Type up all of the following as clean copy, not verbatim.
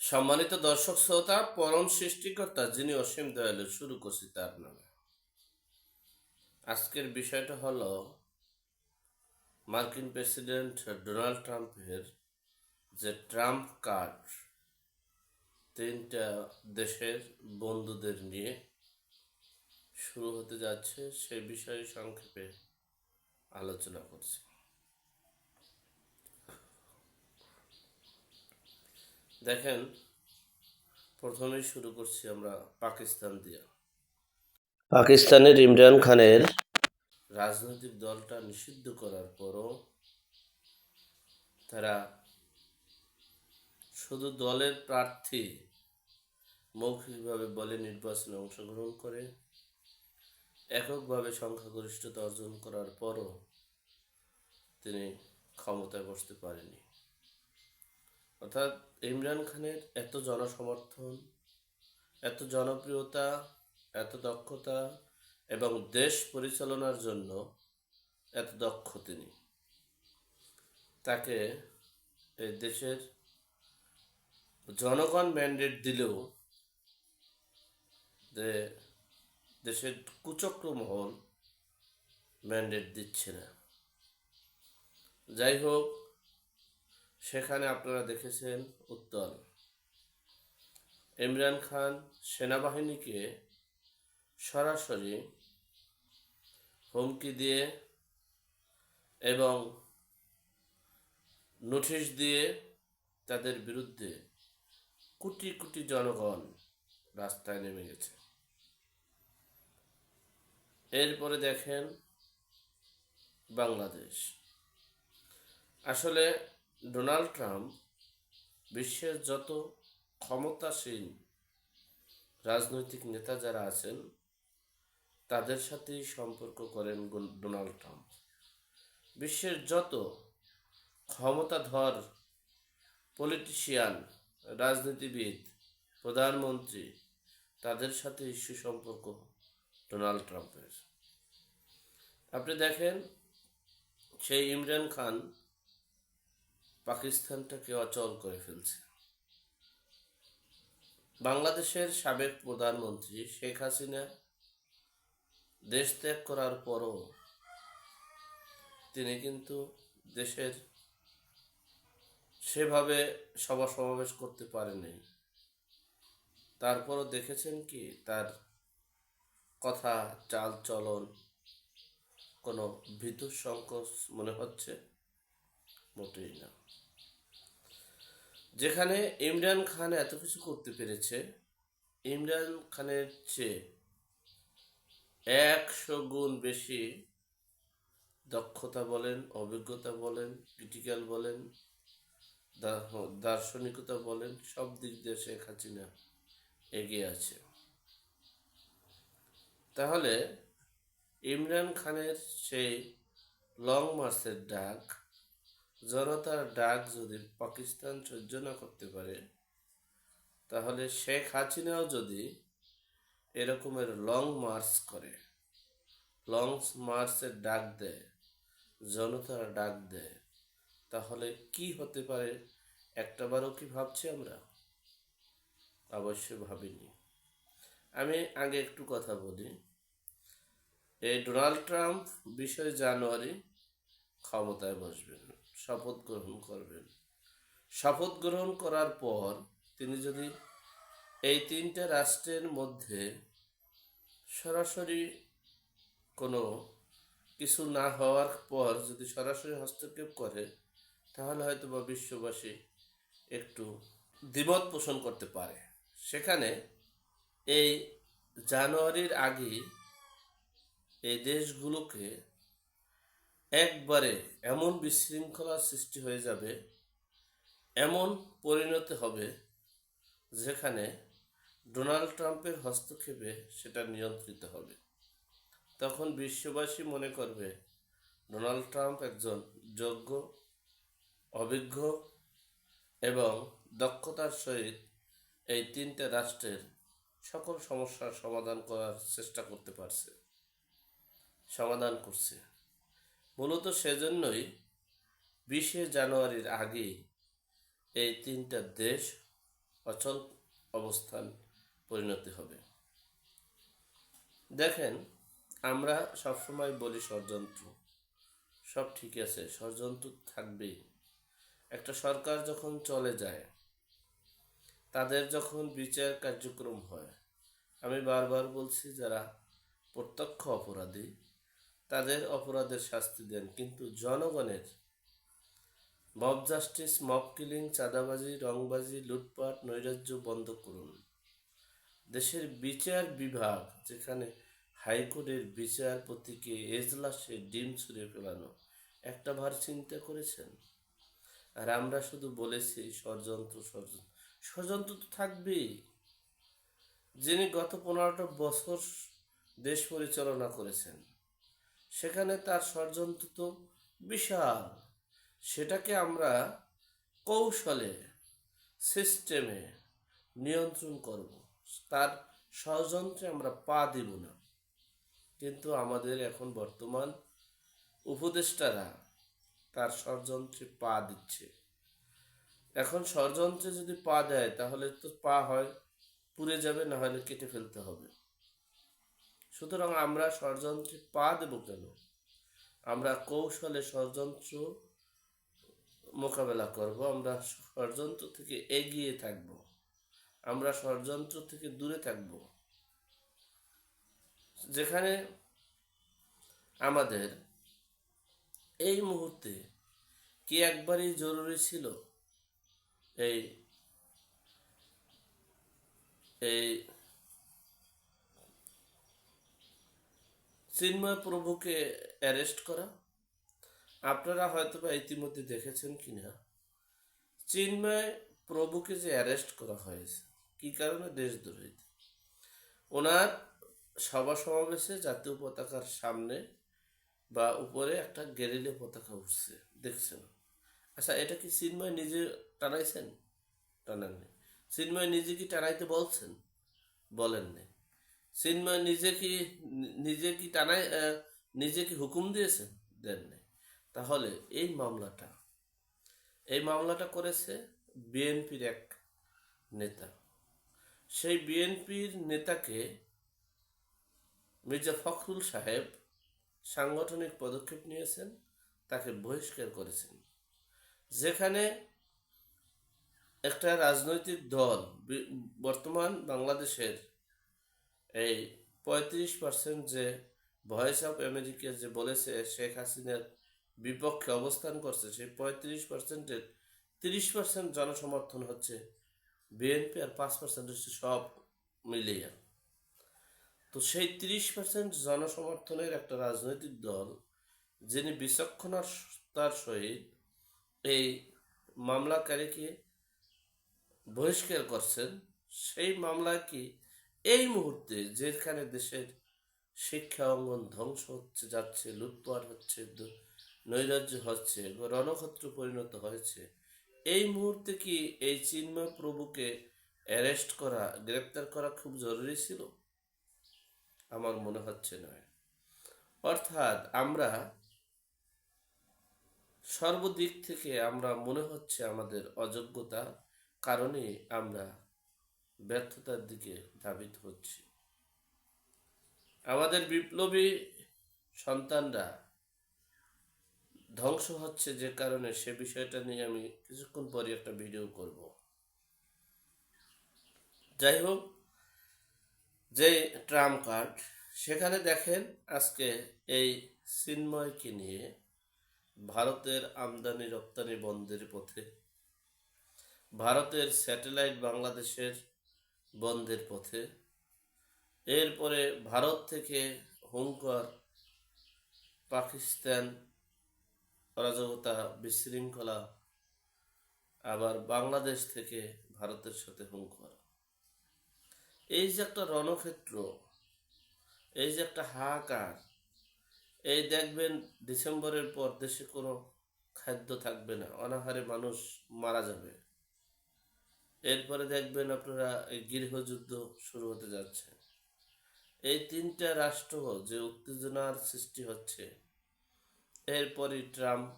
সম্মানিত দর্শক শ্রোতা, পরম সৃষ্টিকর্তা যিনি অসীম দয়ালু, শুরু করছি তার নামে। আজকের বিষয়টা হলো মার্কিন প্রেসিডেন্ট ডোনাল্ড ট্রাম্পের যে ট্রাম্প কার্ড তিনটা দেশের বন্ধুদের নিয়ে শুরু হতে যাচ্ছে, সে বিষয়ে সংক্ষেপে আলোচনা করছি। দেখেন, প্রথমেই শুরু করছি আমরা পাকিস্তান দিয়ে। পাকিস্তানের ইমরান খানের রাজনৈতিক দলটা নিষিদ্ধ করার পরও তারা শুধু দলের প্রার্থী মৌখিকভাবে বলে নির্বাচনে অংশগ্রহণ করে এককভাবে সংখ্যাগরিষ্ঠতা অর্জন করার পরও তিনি ক্ষমতায় বসতে পারেনি। অর্থাৎ ইমরান খানের এত জনসমর্থন, এত জনপ্রিয়তা, এত দক্ষতা এবং দেশ পরিচালনার জন্য এত দক্ষ তিনি, তাকে এই দেশের জনগণ ম্যান্ডেট দিলেও যে দেশের কুচক্র মহল ম্যান্ডেট দিচ্ছে না। যাই হোক, সেখানে আপনারা দেখেছেন উত্তর ইমরান খান সেনাবাহিনীকে সরাসরি হুমকি দিয়ে এবং নোটিশ দিয়ে তাদের বিরুদ্ধে কোটি কোটি জনগণ রাস্তায় নেমে গেছে। এরপরে দেখেন বাংলাদেশ। আসলে ডোনাল্ড ট্রাম্প বিশ্বের যত ক্ষমতাসীন রাজনৈতিক নেতা যারা আছেন তাদের সাথেই সম্পর্ক করেন ডোনাল্ড ট্রাম্প। বিশ্বের যত ক্ষমতাধর পলিটিশিয়ান, রাজনীতিবিদ, প্রধানমন্ত্রী, তাদের সাথে সুসম্পর্ক ডোনাল্ড ট্রাম্পের। আপনি দেখেন, সেই ইমরান খান পাকিস্তানটাকে অচল করে ফেলছে। বাংলাদেশের সাবেক প্রধানমন্ত্রী শেখ হাসিনা দেশ ত্যাগ করার পরও তিনি কিন্তু দেশের সেভাবে সভা সমাবেশ করতে পারেনি। তারপরও দেখেছেন কি তার কথা, চাল চলন কোনো ভীতু সংকোচ মনে হচ্ছে? মোটেই না। যেখানে ইমরান খান এত কিছু করতে পেরেছে, ইমরান খানের চেয়ে 100 গুণ বেশি দক্ষতা বলেন, অভিজ্ঞতা বলেন, ক্রিটিক্যাল বলেন, দার্শনিকতা বলেন, সব দিক দিয়ে শেখ হাসিনা এগিয়ে আছে। তাহলে ইমরান খানের সেই লং মার্চের ডাক, জনতার ডাক যদি পাকিস্তান সহ্য না করতে পারে, তাহলে শেখ হাসিনাও যদি এরকমের লং মার্চ করে, লং মার্চের ডাক দেয়, জনতার ডাক দেয়, তাহলে কি হতে পারে একটাবারও কি ভাবছি আমরা? অবশ্যই ভাবিনি। আমি আগে একটু কথা বলি। এই ডোনাল্ড ট্রাম্প 20 জানুয়ারি ক্ষমতায় বসবেন, শপথ গ্রহণ করবেন। শপথ গ্রহণ করার পর তিনি যদি এই তিনটা রাষ্ট্রের মধ্যে সরাসরি কোনো কিছু না হওয়ার পর যদি সরাসরি হস্তক্ষেপ করে, তাহলে হয়তো বা বিশ্ববাসী একটু দ্বিমত পোষণ করতে পারে। সেখানে এই জানুয়ারির আগে এই দেশগুলোকে একবারে এমন বিশৃঙ্খলার সৃষ্টি হয়ে যাবে, এমন পরিণতি হবে যেখানে ডোনাল্ড ট্রাম্পের হস্তক্ষেপে সেটা নিয়ন্ত্রিত হবে। তখন বিশ্ববাসী মনে করবে ডোনাল্ড ট্রাম্প একজন যোগ্য, অভিজ্ঞ এবং দক্ষতার সহিত এই তিনটে রাষ্ট্রের সকল সমস্যার সমাধান করার চেষ্টা করতে পারছে, সমাধান করছে। মূলত সেজন্যই 20 জানুয়ারির আগে এই তিনটা দেশ অচল অবস্থান পরিণতি হবে। দেখেন, আমরা সবসময় বলি ষড়যন্ত্র, সব ঠিক আছে, ষড়যন্ত্র থাকবেই। একটা সরকার যখন চলে যায়, তাদের যখন বিচার কার্যক্রম হয়, আমি বারবার বলছি যারা প্রত্যক্ষ অপরাধী তাদের অপরাধের শাস্তি দেন, কিন্তু জনগণের মব জাস্টিস, মব কিলিং, চাঁদাবাজি, রংবাজি, লুটপাট, নৈরাজ্য বন্ধ করুন। দেশের বিচার বিভাগ, যেখানে হাইকোর্টের বিচারপতিকে এজলাসে ডিম ছুঁড়ে ফেলানো, একটা বার চিন্তা করেছেন? আর আমরা শুধু বলেছি ষড়যন্ত্র ষড়যন্ত্র, ষড়যন্ত্র তো থাকবেই। যিনি গত 15টা বছর দেশ পরিচালনা করেছেন, সেখানে তার ষড়যন্ত্র তো বিশাল। সেটাকে আমরা কৌশলে, সিস্টেমে নিয়ন্ত্রণ করব, তার ষড়যন্ত্রে আমরা পা দিব না। কিন্তু আমাদের এখন বর্তমান উপদেষ্টারা তার ষড়যন্ত্রে পা দিচ্ছে। এখন ষড়যন্ত্রে যদি পা দেয়, তাহলে তো পা হয় পুড়ে যাবে, না হলে কেটে ফেলতে হবে। সুতরাং আমরা ষড়যন্ত্রে পা দেব কেন? আমরা কৌশলে ষড়যন্ত্র মোকাবেলা করব, আমরা ষড়যন্ত্র থেকে এগিয়ে থাকব, আমরা ষড়যন্ত্র থেকে দূরে থাকব। যেখানে আমাদের এই মুহূর্তে কি একবারই জরুরি ছিল এই এই চিন্ময় প্রভুকে অ্যারেস্ট করা? আপনারা হয়তো বা ইতিমধ্যে দেখেছেন কিনা, চিন্ময় প্রভুকে যে অ্যারেস্ট করা হয়েছে কি কারণে? দেশদ্রোহী। ওনার সভা সমাবেশে জাতীয় পতাকার সামনে বা উপরে একটা গেরিলা পতাকা উঠছে, দেখছেন? আচ্ছা, এটা কি চিন্ময় নিজে টানাইছেন? টানাননি। চিন্ময় নিজে কি টানাইতে বলছেন? বলেননি। চিন্ময় নিজে কি টানাই নিজে কি হুকুম দিয়েছেন? দেননি। তাহলে এই মামলাটা করেছে বিএনপির এক নেতা। সেই বিএনপির নেতাকে মির্জা ফখরুল সাহেব সাংগঠনিক পদক্ষেপ নিয়েছেন, তাকে বহিষ্কার করেছেন। যেখানে একটা রাজনৈতিক দল, বর্তমান বাংলাদেশের এই 35% যে ভয়েস অফ আমেরিকা যে বলেছে শেখ হাসিনার বিপক্ষে অবস্থান করছে, সেই 35%-এর 30% জনসমর্থন হচ্ছে বিএনপি, আর 5% হচ্ছে সব মিলিয়ে। তো সেই 30% জনসমর্থনের একটা রাজনৈতিক দল, যিনি বিচক্ষণতার সহিত এই মামলাকারীকে বহিষ্কার করছেন, সেই মামলায় কি এই মুহূর্তে যেখানে দেশের শিক্ষা অঙ্গন ধ্বংস হচ্ছে যাচ্ছে, লুটপাট হচ্ছে, নৈরাজ্য হচ্ছে, রণক্ষেত্র পরিণত হয়েছে, এই মুহূর্তে কি এই চিন্ময় প্রভুকে অ্যারেস্ট করা, গ্রেপ্তার করা খুব জরুরি ছিল? আমার মনে হচ্ছে নয়। অর্থাৎ আমরা সর্বদিক থেকে আমরা মনে হচ্ছে আমাদের অযোগ্যতা কারণে আমরা ব্যর্থতার দিকে ধাবিত হচ্ছি। আমাদের বিপ্লবী সন্তানরা ধ্বংস হচ্ছে যে কারণে, সে বিষয়টা নিয়ে আমি কিছুক্ষণ পরে একটা ভিডিও করব। যাই হোক, যে ট্রাম্প কার্ড, সেখানে দেখেন আজকে এই চিন্ময়কে নিয়ে ভারতের আমদানি রপ্তানি বন্ধের পথে, ভারতের স্যাটেলাইট বাংলাদেশের বন্ধের পথে, এরপরে ভারত থেকে হুঙ্কার, পাকিস্তান অরাজকতা, বিশৃঙ্খলা, আবার বাংলাদেশ থেকে ভারতের সাথে হুঙ্কার। এই যে একটা রণক্ষেত্র, এই যে একটা হাহাকার, এই দেখবেন ডিসেম্বরের পর দেশে কোনো খাদ্য থাকবে না, অনাহারে মানুষ মারা যাবে। এরপরে দেখবেন আপনারা এই গৃহযুদ্ধ শুরু হতে যাচ্ছে। এই তিনটা রাষ্ট্র যে উত্তেজনার সৃষ্টি হচ্ছে, এরপরই ট্রাম্প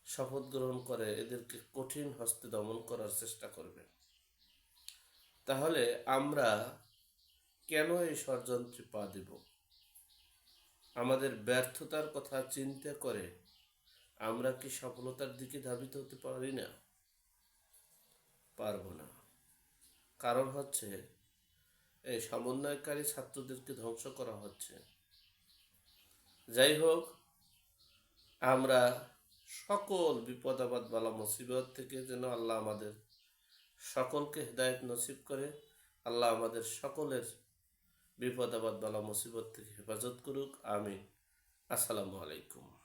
শপথ গ্রহণ করে এদেরকে কঠিন হস্তে দমন করার চেষ্টা করবে। তাহলে আমরা কেন এই ষড়যন্ত্রে পা দেব? আমাদের ব্যর্থতার কথা চিন্তা করে আমরা কি সফলতার দিকে ধাবিত হতে পারি না? পারবো না। কারণ হচ্ছে এই সমন্বয়কারী ছাত্রদেরকে ধ্বংস করা হচ্ছে। যাই হোক, আমরা সকল বিপদ আপদ বালা মুসিবত থেকে যেন আল্লাহ আমাদের সকলকে হেদায়েত নসিব করে। আল্লাহ আমাদের সকলের বিপদ আপদ বালা মুসিবত থেকে হেফাজত করুক। আমিন। আসসালামু আলাইকুম।